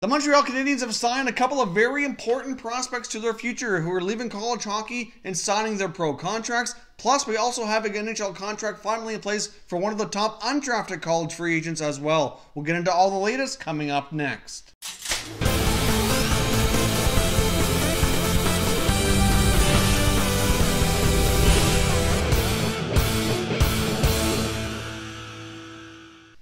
The Montreal Canadiens have signed a couple of very important prospects to their future who are leaving college hockey and signing their pro contracts. Plus, we also have an NHL contract finally in place for one of the top undrafted college free agents as well. We'll get into all the latest coming up next.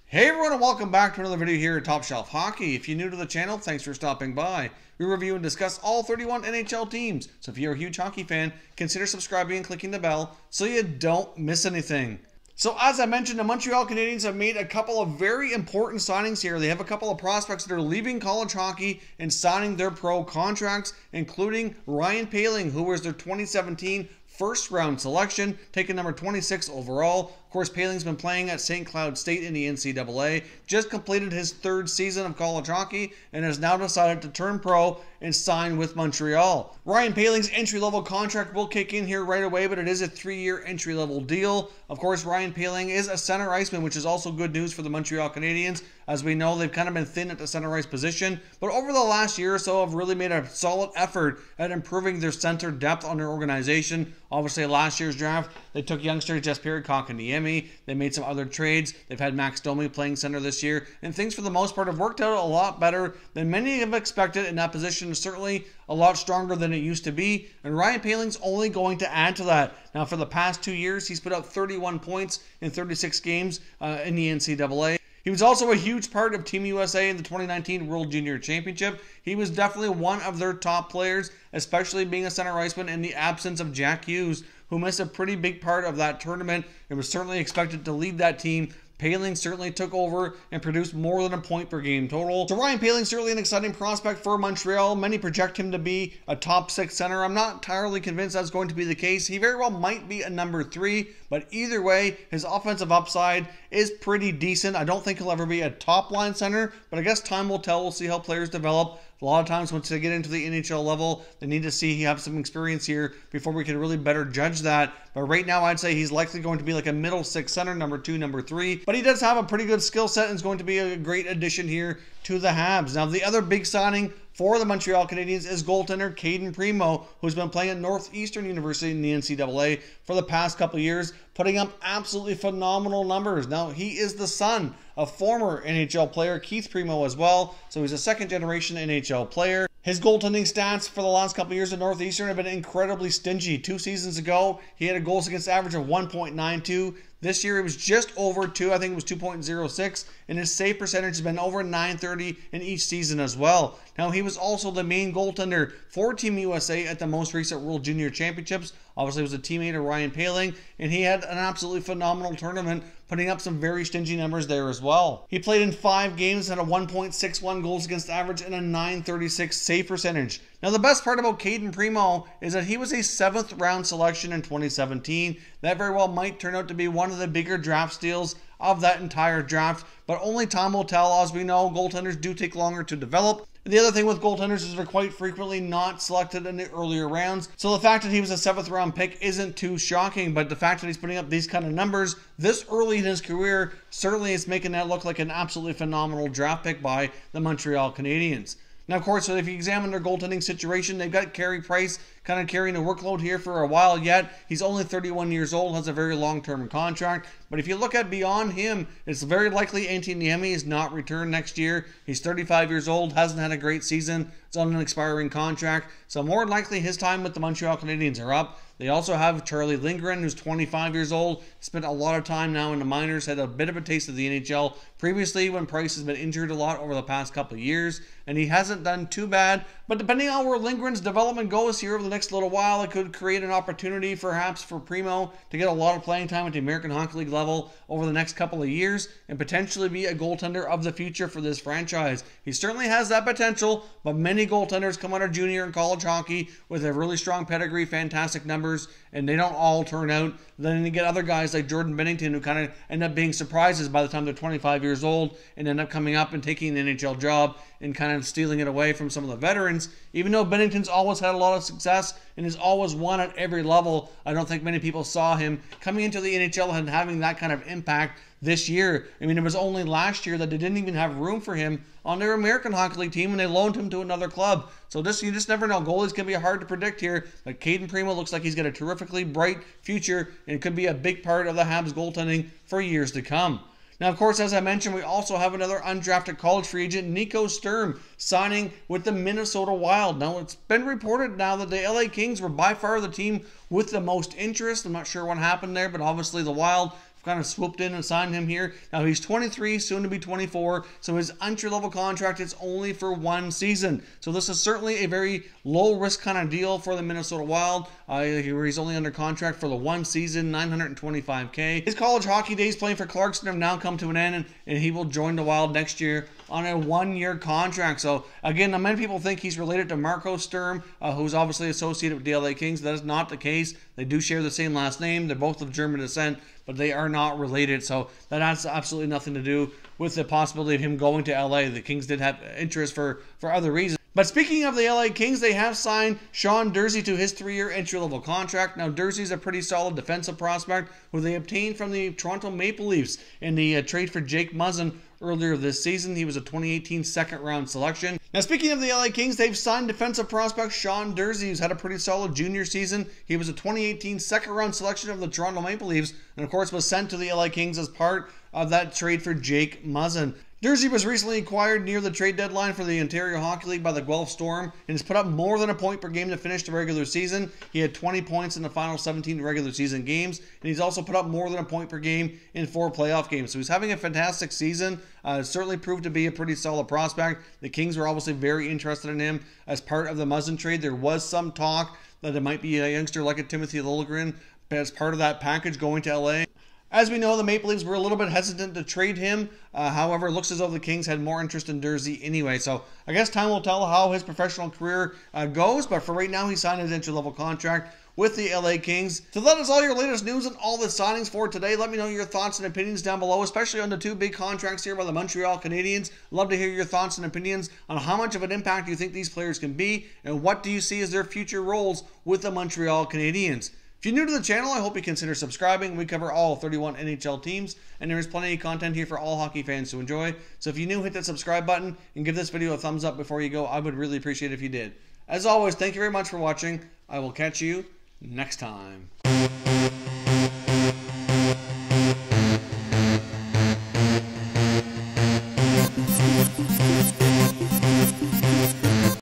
Hey everyone, and welcome back to another video here at Top Shelf Hockey. If you're new to the channel, thanks for stopping by. We review and discuss all 31 NHL teams, so if you're a huge hockey fan, consider subscribing and clicking the bell so you don't miss anything. So as I mentioned, the Montreal Canadiens have made a couple of very important signings here. They have a couple of prospects that are leaving college hockey and signing their pro contracts, including Ryan Poehling, who was their 2017 first round selection, taking number 26 overall. Of course, Poehling's been playing at St. Cloud State in the NCAA, just completed his third season of college hockey, and has now decided to turn pro and sign with Montreal. Ryan Poehling's entry-level contract will kick in here right away, but it is a 3-year entry-level deal. Of course, Ryan Poehling is a center iceman, which is also good news for the Montreal Canadiens. As we know, they've kind of been thin at the center ice position, but over the last year or so have really made a solid effort at improving their center depth on their organization. Obviously, last year's draft, they took youngster Jesperi Kotkaniemi. They made some other trades. They've had Max Domi playing center this year, and things for the most part have worked out a lot better than many have expected, and that position is certainly a lot stronger than it used to be, and Ryan Poehling's only going to add to that. Now, for the past 2 years, he's put up 31 points in 36 games in the NCAA. He was also a huge part of Team USA in the 2019 World Junior Championship. He was definitely one of their top players, especially being a center iceman in the absence of Jack Hughes, who missed a pretty big part of that tournament and was certainly expected to lead that team. Poehling certainly took over and produced more than a point per game total. So Ryan Poehling certainly an exciting prospect for Montreal. Many project him to be a top 6 center. I'm not entirely convinced that's going to be the case. He very well might be a number 3, but either way, his offensive upside is pretty decent. I don't think he'll ever be a top line center, but I guess time will tell. We'll see how players develop. A lot of times once they get into the NHL level, they need to see he have some experience here before we can really better judge that. But right now, I'd say he's likely going to be like a middle 6 center, number 2, number 3. But he does have a pretty good skill set and is going to be a great addition here to the Habs. Now, the other big signing for the Montreal Canadiens is goaltender Kaden Primeau, who's been playing at Northeastern University in the NCAA for the past couple of years, putting up absolutely phenomenal numbers. Now, he is the son of former NHL player Keith Primeau as well, so he's a second-generation NHL player. His goaltending stats for the last couple of years at Northeastern have been incredibly stingy. 2 seasons ago, he had a goals against average of 1.92. This year, it was just over 2. I think it was 2.06. And his save percentage has been over 930 in each season as well. Now, he was also the main goaltender for Team USA at the most recent World Junior Championships. Obviously, he was a teammate of Ryan Poehling, and he had an absolutely phenomenal tournament, putting up some very stingy numbers there as well. He played in 5 games and a 1.61 goals against average and a 936 save percentage. Now, the best part about Kaden Primeau is that he was a 7th round selection in 2017. That very well might turn out to be one of the bigger draft steals of that entire draft, but only time will tell. As we know, goaltenders do take longer to develop. The other thing with goaltenders is they're quite frequently not selected in the earlier rounds. So the fact that he was a 7th round pick isn't too shocking, but the fact that he's putting up these kind of numbers this early in his career certainly is making that look like an absolutely phenomenal draft pick by the Montreal Canadiens. Now, of course, if you examine their goaltending situation, they've got Carey Price kind of carrying the workload here for a while yet. He's only 31 years old, has a very long-term contract. But if you look at beyond him, it's very likely Antti Niemi is not returned next year. He's 35 years old, hasn't had a great season. It's on an expiring contract. So more than likely his time with the Montreal Canadiens are up. They also have Charlie Lindgren, who's 25 years old, spent a lot of time now in the minors, had a bit of a taste of the NHL previously when Price has been injured a lot over the past couple of years, and he hasn't done too bad. But depending on where Lindgren's development goes here over the next little while, it could create an opportunity perhaps for Primeau to get a lot of playing time at the American Hockey League level over the next couple of years and potentially be a goaltender of the future for this franchise. He certainly has that potential, but many goaltenders come out of junior and college hockey with a really strong pedigree, fantastic numbers, and they don't all turn out. Then you get other guys like Jordan Binnington who kind of end up being surprises by the time they're 25 years old and end up coming up and taking an NHL job and kind of stealing it away from some of the veterans. Even though Binnington's always had a lot of success and has always won at every level, I don't think many people saw him coming into the NHL and having that kind of impact this year. I mean, it was only last year that they didn't even have room for him on their American Hockey League team, and they loaned him to another club. So you just never know. Goalies can be hard to predict here, but Kaden Primeau looks like he's got a terrifically bright future and could be a big part of the Habs goaltending for years to come. Now, of course, as I mentioned, we also have another undrafted college free agent, Niko Sturm, signing with the Minnesota Wild. Now, it's been reported now that the LA Kings were by far the team with the most interest. I'm not sure what happened there, but obviously the Wild kind of swooped in and signed him here. Now he's 23, soon to be 24, so his entry-level contract is only for 1 season. So this is certainly a very low-risk kind of deal for the Minnesota Wild. He's only under contract for the 1 season, $925K. His college hockey days playing for Clarkson have now come to an end, and he will join the Wild next year on a 1-year contract. So again, many people think he's related to Niko Sturm, who's obviously associated with the LA Kings. That is not the case. They do share the same last name. They're both of German descent, but they are not related. So that has absolutely nothing to do with the possibility of him going to LA. The Kings did have interest for other reasons. But speaking of the LA Kings, they have signed Shaun Dersy to his 3-year entry-level contract. Now, Dersy's a pretty solid defensive prospect who they obtained from the Toronto Maple Leafs in the trade for Jake Muzzin earlier this season. He was a 2018 second-round selection. Now, speaking of the LA Kings, they've signed defensive prospect Shaun Dersy, who's had a pretty solid junior season. He was a 2018 second-round selection of the Toronto Maple Leafs, and of course was sent to the LA Kings as part of that trade for Jake Muzzin. Dersy was recently acquired near the trade deadline for the Ontario Hockey League by the Guelph Storm and has put up more than a point per game to finish the regular season. He had 20 points in the final 17 regular season games, and he's also put up more than a point per game in 4 playoff games. So he's having a fantastic season. Certainly proved to be a pretty solid prospect. The Kings were obviously very interested in him as part of the Muzzin trade. There was some talk that it might be a youngster like a Timothy Liljegren as part of that package going to LA. As we know, the Maple Leafs were a little bit hesitant to trade him. However, it looks as though the Kings had more interest in Dersy anyway. So I guess time will tell how his professional career goes. But for right now, he signed his entry-level contract with the LA Kings. So that is all your latest news and all the signings for today. Let me know your thoughts and opinions down below, especially on the 2 big contracts here by the Montreal Canadiens. Love to hear your thoughts and opinions on how much of an impact you think these players can be, and what do you see as their future roles with the Montreal Canadiens. If you're new to the channel, I hope you consider subscribing. We cover all 31 NHL teams, and there is plenty of content here for all hockey fans to enjoy. So if you're new, hit that subscribe button and give this video a thumbs up before you go. I would really appreciate it if you did. As always, thank you very much for watching. I will catch you next time.